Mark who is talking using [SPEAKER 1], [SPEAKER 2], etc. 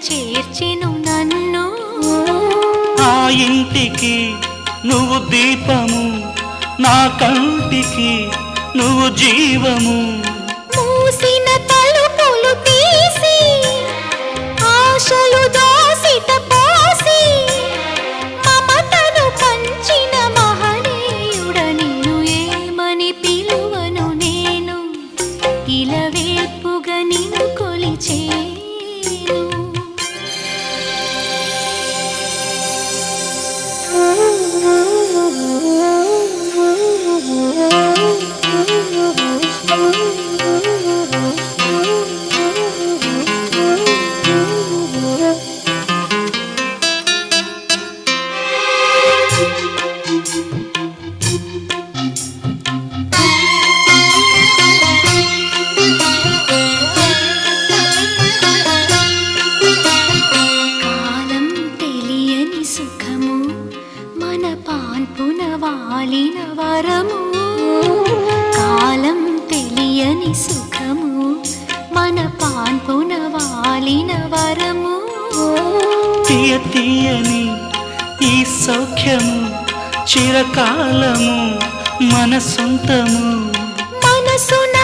[SPEAKER 1] చేర్చెను నన్ను.
[SPEAKER 2] ఆ ఇంటికి నువ్వు దీపము, నా కంటికి నువ్వు జీవము.
[SPEAKER 1] మూసిన తలుపులు తీసి ఆశలు దోసిట పోసి మమతను పంచిన మహనీయుడ నిన్ను ఏమని పిలువను నేను, ఇలవేల్పుగా నిన్ను కొలిచేను. కాలం తెలియని సుఖము మన పాన్పున వాలిన వరము. కాలం తెలియని సుఖము మన పాన్పున వాలిన వరము.
[SPEAKER 2] తీయ తీయని ఈ సౌఖ్యము చిరకాలము మన సొంతము.
[SPEAKER 1] మనసున